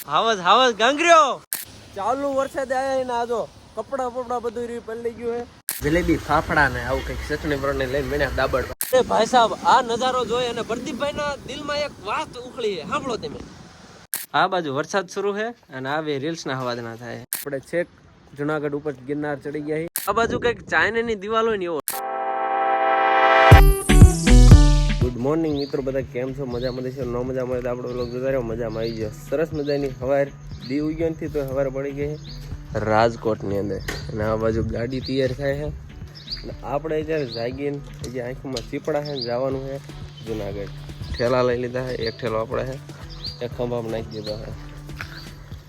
હાવજ ગાંગર્યો ચાલુ વરસાદ આયા ને આજો કપડા બપડા બધું પલળી ગયું હે જલેબી ફાફડા ને આવું કઈક ચટણી બરણે લઈને મેને દાબડ એ ભાઈ સાહેબ આ નજારો જોઈ અને પ્રદીપભાઈ ના દિલમાં એક વાત ઉખળી છે સાંભળો તમે આ બાજુ વરસાદ શરૂ છે અને આ બે રીલ્સ ના હવાજ ના થાય આપણે છેક જુનાગઢ ઉપર ગિરનાર ચડી ગયા છે આ બાજુ કઈક ચાઇનાની દિવાલ હોય ને એવો ગુડ મોર્નિંગ મિત્રો બધા કેમ છો મજામાં છે નો મજા મળે તો આપણો વ્લોગ જોતા રહ્યો મજામાં આવી ગયો સરસ મજાની હવાર દી ઉગ્યો નથી તો હવાર પડી ગઈ છે રાજકોટની અંદર અને આ બાજુ ગાડી તૈયાર થાય છે અને આપણે જ્યારે જાગીને જે આંખમાં ચીપડા છે જવાનું છે જુનાગઢ ઠેલા લઈ લીધા છે એક ઠેલો આપણે છે એક ખંભામાં નાખી દીધો છે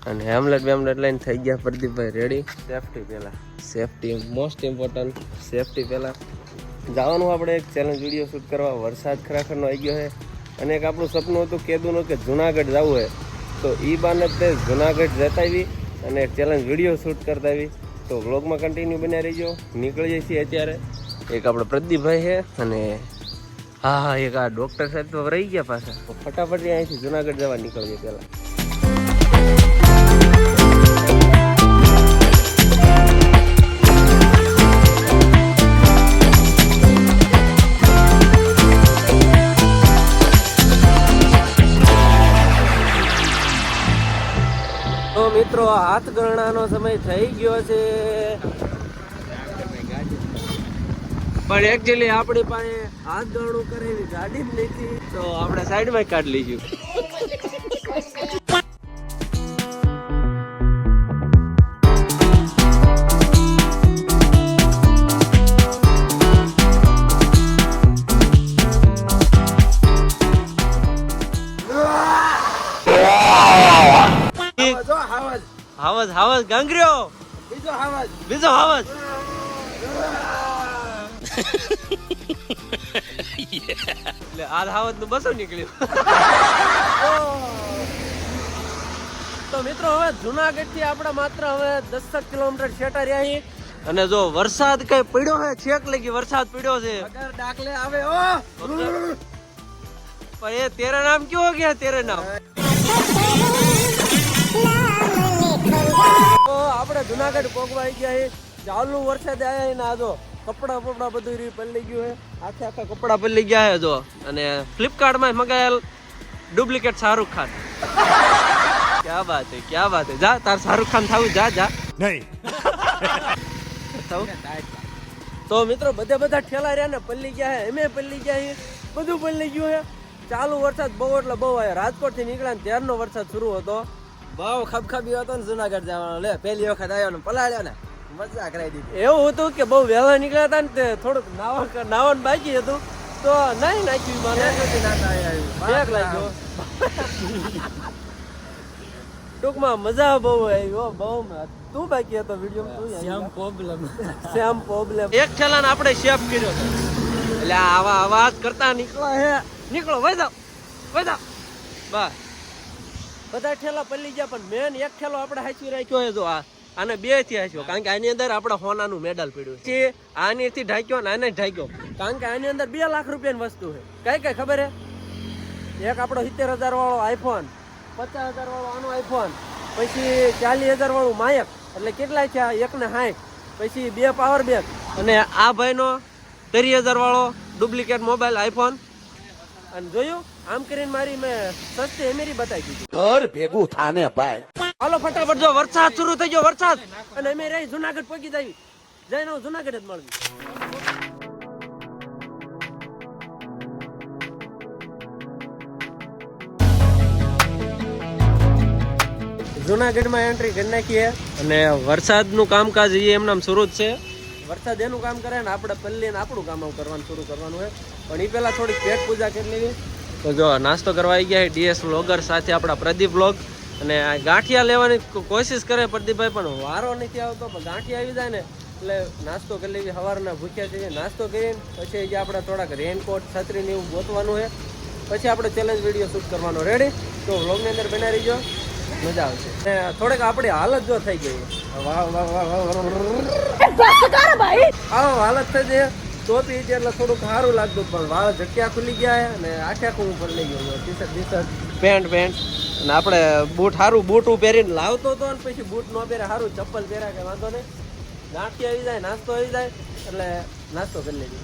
અને હેમલેટ બેમલેટ લઈને થઈ ગયા પ્રદીપભાઈ રેડી સેફટી પહેલાં સેફટી મોસ્ટ ઇમ્પોર્ટન્ટ સેફટી પહેલાં જવાનું આપણે એક ચેલેન્જ વિડીયો શૂટ કરવા વરસાદ ખરેખરનો આવી ગયો છે અને એક આપણું સપનું હતું કીધું કે જુનાગઢ જવું છે તો એ બાને તે જુનાગઢ જતા આવી અને એક ચેલેન્જ વિડીયો શૂટ કરતા આવી તો વ્લોગમાં કન્ટિન્યુ બન્યા રહીજો નીકળીએ છીએ અત્યારે એક આપણે પ્રદીપભાઈ છે અને હા એક આ ડૉક્ટર સાહેબ તો રહી ગયા પાછા ફટાફટ અહીંથી જુનાગઢ જવા નીકળીએ પહેલાં મિત્રો હાથ ગણવાનો સમય થઈ ગયો છે પણ એકચ્યુઅલી આપણી પાસે હાથ ગણું કરેલી ગાડી જ નથી તો આપણે સાઈડમાં કાઢી લઈશું હાવજ ગાંગર્યો બીજો હાવજ એટલે આ હાવજ નું બસો નીકળ્યું તો મિત્રો હવે જુનાગઢ થી આપણે માત્ર હવે 10 કિલોમીટર છેટા રહ્યા અને જો વરસાદ કઈ પડ્યો છે છેક લગી વરસાદ પડ્યો છે અગર ડાકલે આવે ઓ પણ એ તેરા નામ ક્યો હો ગયા તેરે નામ આપણે જુનાગઢ પોગવાઈ ગયા છે ચાલુ વરસાદ આવ્યા ને આજો કપડા બપડા બધું પલળી ગયું છે આખા કપડા પલળી ગયા છે જો અને ફ્લિપકાર્ટ માં મંગાયેલ ડુપ્લિકેટ શાહરુખ ખાન ક્યાં બાત હે જા તાર શાહરુખ ખાન થાવું જા નહીં તો મિત્રો બધા ઠેલા રહ્યા ને પલળી ગયા છે એમે પલળી ગયા છે બધું પલળી ગયું છે ચાલુ વરસાદ બહુ એટલે બહુ આવ્યો રાજકોટ થી નીકળ્યા ને ત્યારનો વરસાદ શરૂ હતો બહુ ખબખબી હતો ને જુનાગઢ જવાનો લે પહેલી વખત આવ્યો ને પલાળ્યો ને મજા કરાવી દીધી એવું હતું કે બહુ વહેલા નીકળ્યા હતા ને તે થોડુંક નાવાનું બાકી હતું તો નહીં નાખ્યું મને લાગ્યો ટૂંકમાં મજા બહુ આવી બહુ તું બાકી હતો વિડીયો સેમ પ્રોબ્લેમ એક ઠેલા ને આપણે શેફ કર્યો એટલે આવા અવાજ કરતા નીકળો વઈ જાવ બસ બધા ઠેલા પલ્લી ગયા પણ મેન એક ઠેલો આપણે હાચવી રાખ્યો છે જો આને બે થી હાચ્યો કારણ કે આની અંદર આપણે સોનાનું મેડલ પડ્યું છે આની થી ઢાંક્યો ને આને ઢાંક્યો કારણ કે આની અંદર 2 લાખ રૂપિયાની વસ્તુ છે કઈ ખબર હે એક આપણો 70,000 વાળો આઈફોન 50,000 વાળો આનો આઈફોન પછી 40,000 વાળું માયક એટલે કેટલા છે એક ને 60 પછી 2 પાવર બેંક અને આ ભાઈનો 30,000 વાળો ડુપ્લિકેટ મોબાઈલ આઈફોન અને જોયું આમ કરીને મારી મેં સસ્તી એમેરી બતાવી દીધી ઘર ભેગું થાને ભાઈ હાલો ફટાફટ જો વરસાદ શરૂ થઈ ગયો વરસાદ અને અમે રહી જુનાગઢ પગી જઈ જઈને જુનાગઢ જ મળવી જુનાગઢમાં એન્ટ્રી કરી નાખી અને વરસાદનું કામકાજ એ એમનામ શરૂ જ છે વરસાદ એનું કામ કરે ને આપણે પલ્લી ને આપણું કામ કરવાનું શરૂ કરવાનું હોય પણ એ પહેલા થોડીક પેટ પૂજા કરી લેવી તો જો નાસ્તો કરવા આવી ગયા ડીએસ વ્લોગર સાથે આપણા પ્રદીપ વ્લોગ અને ગાંઠિયા લેવાની કોશિશ કરે પ્રદીપભાઈ પણ વારો નથી આવતો પણ ગાંઠિયા આવી જાય ને એટલે નાસ્તો કરી લેવી સવારના ભૂખ્યા છીએ નાસ્તો કરીને પછી જે આપણે થોડાક રેનકોટ છત્રી ને એવું ગોતવાનું છે પછી આપણે ચેલેન્જ વિડીયો શૂટ કરવાનો રેડી તો વ્લોગની અંદર બના રહીજો મજા આવશે થોડીક આપણી હાલત જો થઈ ગઈ હાલત થઈ જાય ટોપી એટલે થોડુંક સારું લાગતું પણ વાળ ઝટક્યા ખુલી ગયા અને આખે આખું ઉપર લઈ ગયું ટી શર્ટ પેન્ટ અને આપણે બૂટ સારું બૂટ પહેરીને લાવતો હતો ને પછી બૂટ ન પહેરે સારું ચપ્પલ પહેર્યા કે વાંધો નહીં. ગાંઠી આવી જાય, નાસ્તો આવી જાય એટલે નાસ્તો કરી લેજો.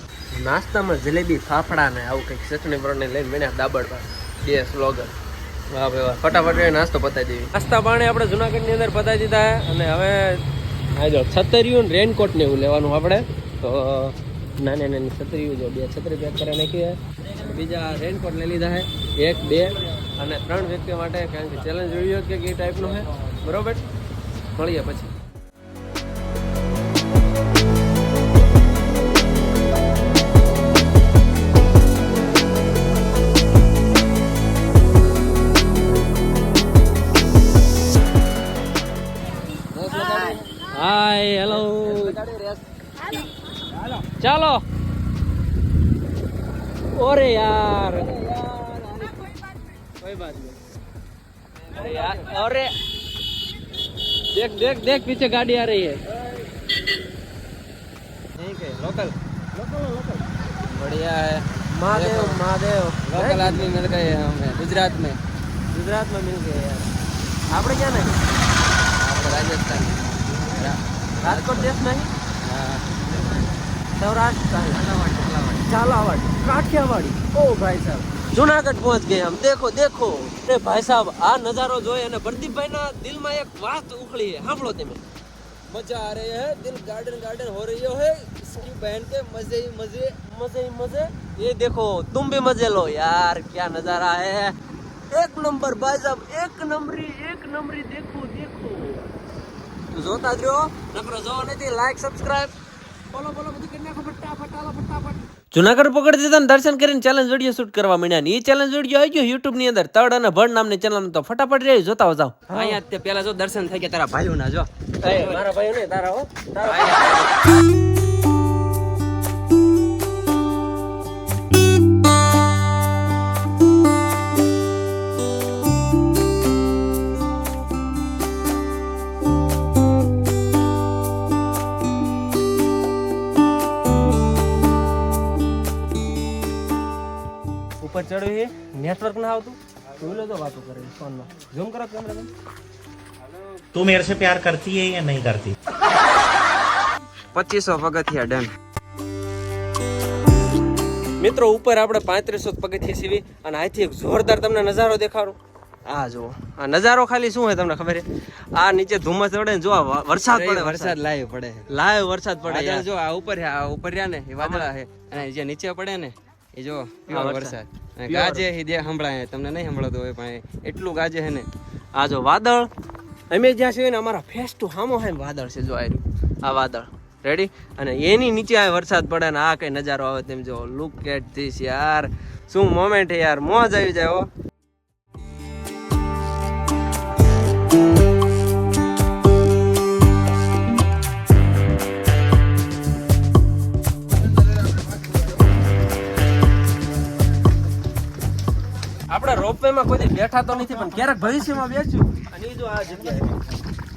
નાસ્તામાં જલેબી ફાફડા ને આવું કંઈક ચટણી બરણી લઈને મને દાબડવા બે સ્લોગન. વાહ ભાઈ વાહ, ફટાફટ નાસ્તો પતાવી દેવી. નાસ્તા પાણી આપણે જુનાગઢની અંદર પતાવી દીધા અને હવે આ જો છતરીયું ને રેનકોટ ને એવું લેવાનું આપણે. તો નાની નાની છતરીયું જો 2 છતરી પેક કરી નાખી છે. બીજા રેનકોટ લઈ લીધા છે 1 2 અને 3 વ્યક્તિઓ માટે, કારણ કે ચેલેન્જ વિડીયો કે એ ટાઈપનું છે. બરોબર, મળીએ પછી. हाय हेलो चलो. अरे यार कोई बात नहीं. अरे यार अरे देख देख देख पीछे गाड़ी आ रही है. ठीक है लोकल लोकल बढ़िया है. महादेव महादेव लोकल आदमी मिल गए हमें गुजरात में मिल गए यार. आप क्या नहीं राजस्थान રાજકોટ દેશ નહીં, સૌરાષ્ટ્ર झालावाड़ काठियावाड़ी. ओ भाई साहब जूनागढ़ पहुंच गए हम. देखो देखो अरे भाई साहब आ नजारो જોઈ અને પ્રદીપભાઈ ના દિલમાં એક વાત ઉખડી है. સાંભળો તમે. मजा आ रहे हैं, दिल गार्डन गार्डन हो रही है इसकी बहन के मजे ही मजे मजे ही मजे. ये देखो तुम भी मजे लो यार, क्या नजारा है. एक नंबर भाई साहब, एक नंबरी. देखो देखो तो જોતા જ રહ્યો. નકરો જો નથી લાઈક સબસ્ક્રાઇબ બોલો બધું કરી નાખો ફટાફટ. જુનાગઢ પકડી દીધા ને દર્શન કરીને ચેલેન્જ વિડીયો શૂટ કરવા માંડ્યા ને એ ચેલેન્જ વિડીયો આવી ગયો YouTube ની અંદર તડ અને ભડ નામની ચેનલ તો ફટાફટ રે જોતા જાવ. અહીંયા તે પેલા જો દર્શન થઈ ગયા તારા ભાઈઓ ના જો. મારા ભાઈઓ ને તારા હો ઉપર ચડ્યું નેટવર્ક ના આવતું બોલો તો વાતો કરે ફોનમાં. ઝૂમ કરો કેમેરા. तू मेरे से प्यार करती है या नहीं करती? 2500 પગથિયા ડન. મિત્રો ઉપર આપણે 3500 પગથિયા સીવી અને અહીંથી એક જોરદાર તમને નજારો દેખાડું. આ જુઓ આ નજારો ખાલી શું હોય તમને ખબર છે? આ નીચે ધુમ્મસ ચડે ને જો વરસાદ પડે, વરસાદ લાઈવ પડે પડે. જો આ ઉપર રહ્યા ને એ વાદળા છે અને જે નીચે પડે ને એ જો પ્યોર વરસાદ. ગાજે દે સંભળાય, તમને નહીં સંભળાતું હોય પણ એટલું ગાજે છે ને. આ જો વાદળ અમે જ્યાં છીએ ને અમારા ફેસ ટુ સામો છે ને વાદળ છે. જો આ વાદળ રેડી અને એની નીચે આ વરસાદ પડે ને આ કઈ નજારો આવે તેમ જો. લુક એટ ધીસ યાર, શું મોમેન્ટ છે યાર, મોજ આવી જાય હો. આપણે રોપવે માં કોઈ બેઠા તો નથી પણ ક્યારેક ભવિષ્યમાં બેસ્યું. અને જો આ જગ્યાએ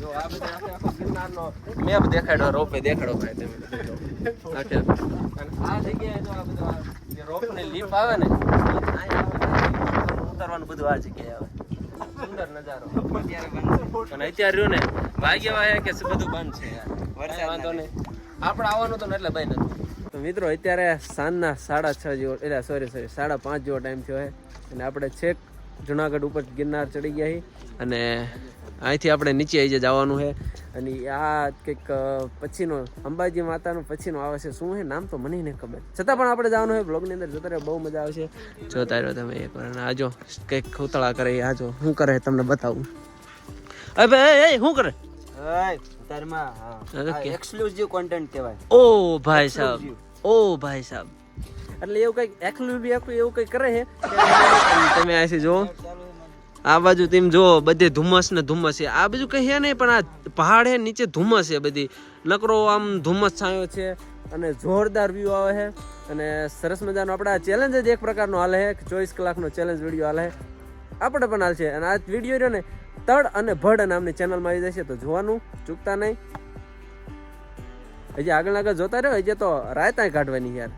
જો આ બધા આખો ગિરનારનો મેપ દેખાડ્યો, રોપવે દેખાડો ભાઈ તમે. અને આ જગ્યાએ જો આ બધા જે રોપની લીપ આવે ને ઉતરવાનું બધું આ જગ્યાએ આવે. સુંદર નજારો. અને અત્યારે રહ્યું ને ભાગ્યવા કે બધું બંધ છે યાર, વરસાદ વાંધો નહીં. આપણે આવવાનું હતું ને એટલે બંધ હતું. તો મિત્રો અત્યારે સાંજના 6:30 જેવો એટલે સોરી 5:30 જેવો ટાઈમ થયો છે અને આપણે છેક જુનાગઢ ઉપર ગિરનાર ચડી ગયા છીએ અને અહીંથી આપણે નીચે આવી જવાનું છે. અને આ કંઈક પછીનો અંબાજી માતાનું પછીનો આવે છે. શું છે નામ તો મને નહીં ખબર, છતાં પણ આપણે જવાનું છે. બ્લોગની અંદર જોતા રહ્યો, બહુ મજા આવશે. જોતા રહ્યો તમે એકવાર. અને આ જો કંઈક ખૂતળા કરે, આ જો શું કરે તમને બતાવું. હવે શું કરે? એક્સક્લુઝિવ કોન્ટેન્ટ કહેવાય. ઓ ભાઈ સાહેબ એટલે એવું કઈક એક્સક્લુઝિવ એવું કઈક કરે છે. તમે આથી જો આ બાજુ તમે જો બધે ધુમ્મસ ને ધુમ્મસ છે. આ બાજુ કઈ છે નહીં પણ આ પહાડ છે, નીચે ધુમ્મસ છે બધી. નકરો આમ ધુમ્મસ છાંયો છે અને જોરદાર વ્યૂ આવે છે અને સરસ મજાનો આપણે આ ચેલેન્જ જ એક પ્રકારનો હાલે છે. 24 કલાકનો ચેલેન્જ વિડીયો હાલે છે, આપણે પણ હાલ છે. અને આ વિડીયો રહ્યો ને તડ અને ભડ નામની ચેનલમાં આવી જશે, તો જોવાનું ચૂકતા નહીં. હજી આગળ જોતા રહ્યો, હજી તો રાયતા કાઢવાની યાર.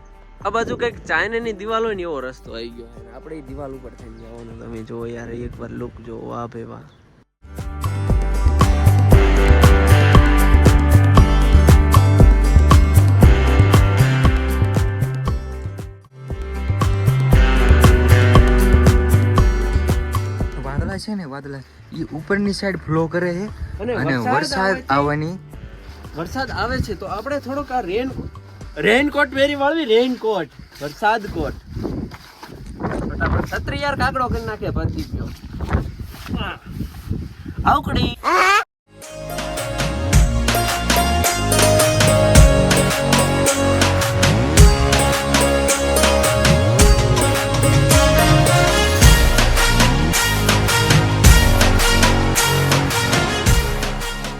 આ બાજુ કંઈક ચાઇનાની દિવાલ હોય ને એવો રસ્તો આવી ગયો છે આપણે એ દિવાલ ઉપર થઈને જવાનું. તમે જો યાર એકવાર લુક જો, વાહ ભાઈ વાહ. વાદળા છે ને, વાદળા એ ઉપરની સાઈડ ફ્લો કરે છે અને અને વરસાદ વરસાદ આવે છે. આવવાની. વરસાદ આવે છે તો આપણે થોડોક આ રેનકોટ પહેરી વાળવી. રેનકોટ, વરસાદ કોટ. ફટાફટ છત્રી યાર કાકડો કરી નાખે ભરતી ગયો. આવકડી.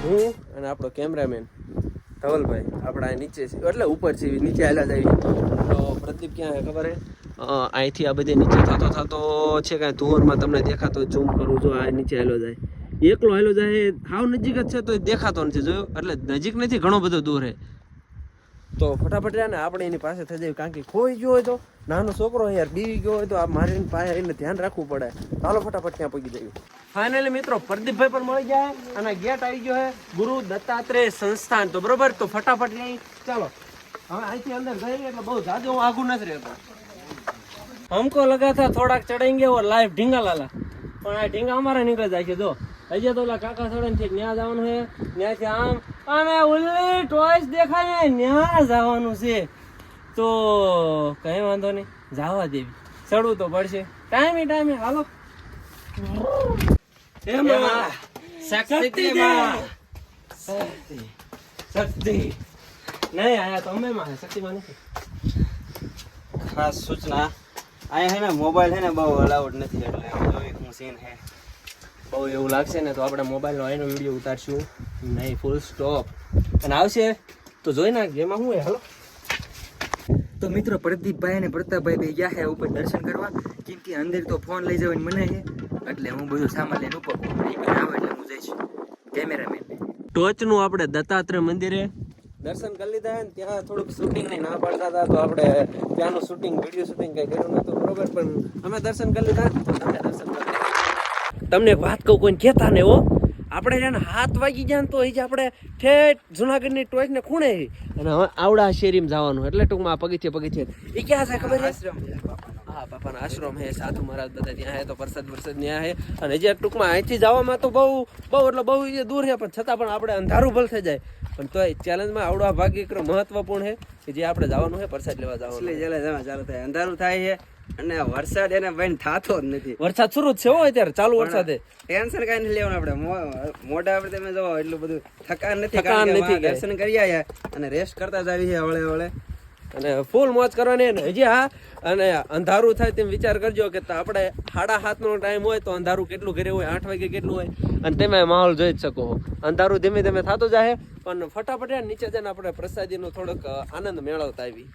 હું અને આપણો કેમેરામેન ધવલભાઈ આપણા અહીં નીચે છે, એટલે ઉપર છે, નીચે હાલ્યા જાય. તો પ્રદીપ ક્યાં છે ખબર હે? અહીંથી આ બધે નીચે થતો છે કાંઈ ધુવરમાં તમને દેખાતો, ઝૂમ કરું જો આ નીચે હાલ્યો જાય, એકલો હાલ્યો જાય. હાવ નજીક જ છે તો દેખાતો નથી, જોયો? એટલે નજીક નથી, ઘણો બધો દૂર છે. તો ફટાફટ ને આપણે એની પાસે થઈ જાય, કારણ કે ખોઈ ગયો હોય તો નાનો છોકરો યાર બીવી ગયો હોય તો આ મારી પાસે એને ધ્યાન રાખવું પડે. ચાલો ફટાફટ ત્યાં પગી જઈએ. ફાઇનલી મિત્રો પ્રદીપભાઈ પણ મળી ગયા અને ગેટ આવી ગયો છે ગુરુ દત્તાત્રેય સંસ્થાન. તો બરોબર, તો ફટાફટ અહીં ચાલો હવે અહીંથી અંદર જઈએ એટલે બહુ જાજો આઘું નથી રહેતો. हमको लगा था थोड़ा चढ़ेंगे और लाइव ढींगा लाला, પણ આ ઢીંગા અમારે નીકળી જાય છે. જો હજી તો ઓલા કાકા ચડે ને ન્યા જવાનું છે, ત્યાંથી આમ અને ઓલી ટોયસ દેખાય ને ન્યા જવાનું છે. તો કઈ વાંધો નહીં, જવા દેવી, ચડવું તો પડશે ટાઈમે. હાલો શક્તિ નહીં આયા તો અમે માં શક્તિમાં નથી. ખાસ સૂચના, અહીંયા હે ને મોબાઈલ હે ને બહુ અલાઉડ નથી, એટલે હું સીન હે બહુ એવું લાગશે ને તો આપણે મોબાઈલનો એનો વિડીયો ઉતારશું નહીં, ફૂલ સ્ટોપ. અને આવશે તો જોઈ નાખજે એમાં શું હે. હાલો તો મિત્રો પ્રદીપભાઈ અને પ્રતાપભાઈ બે ગયા છે ઉપર દર્શન કરવા, કેમ કે અંદર તો ફોન લઈ જવાની મનાઈ છે, એટલે હું બધું સામાન લઈને ઉપર આવે એટલે હું જઈશ કેમેરામેન. ટોચનું આપણે દત્તાત્રેય મંદિરે દર્શન કરી લીધા ને ત્યાં થોડુંક શૂટિંગ ની ના પાડતા હતા તો આપણે ત્યાંનું શૂટિંગ, વિડીયો શૂટિંગ કઈ કર્યું નતું, બરોબર. પણ અમે દર્શન કરી લીધા તો તમે દર્શન કરી. તમને એક વાત કહું, કોઈને કહેતા ને હો, આપણે છે ને 7 વાગી ગયા ને તો એ જ આપણે ઠેઠ જુનાગઢની ટોચ ને ખૂણે અને હવે આવડા શેરીમાં જવાનું, એટલે ટૂંકમાં પગથિયે એ ક્યાં છે ખબર છે? હા, બાપાના આશ્રમ હે, સાધુ મહારાજ બધા ત્યાં હે, તો વરસાદ ત્યાં હે. અને હજી ટૂંકમાં અહીંથી જવામાં તો બહુ દૂર છે, પણ છતાં પણ આપણે અંધારું ભલ થઈ જાય. પણ તો એ ચેલેન્જમાં આવડો આ ભાગ એક મહત્વપૂર્ણ છે કે જે આપણે જવાનું છે પ્રસાદ લેવા જવાનું. ચાલુ થાય, અંધારું થાય છે અને વરસાદ એને ભાઈ થતો જ નથી. વરસાદ શરૂ જ છે હો અત્યારે, ચાલુ વરસાદે. ટેન્શન કઈ નથી લેવાનું, આપણે મોઢા આપણે તમે જો એટલું બધું થકાન નથી, થકાન કારણ કે નથી, દર્શન કરી આવ્યા અને રેસ્ટ કરતા જ આવી છે હવળે અને ફૂલ મોજ કરવાની. અને હજી હા, અને અંધારું થાય તેમ વિચાર કરજો કે આપણે 7:30 નો ટાઈમ હોય તો અંધારું કેટલું ઘરે હોય, 8 વાગે કેટલું હોય, અને તમે માહોલ જોઈ જ શકો. અંધારું ધીમે ધીમે થતું જાય, પણ ફટાફટ નીચે જઈને આપણે પ્રસાદીનો થોડોક આનંદ મેળવતા આવી.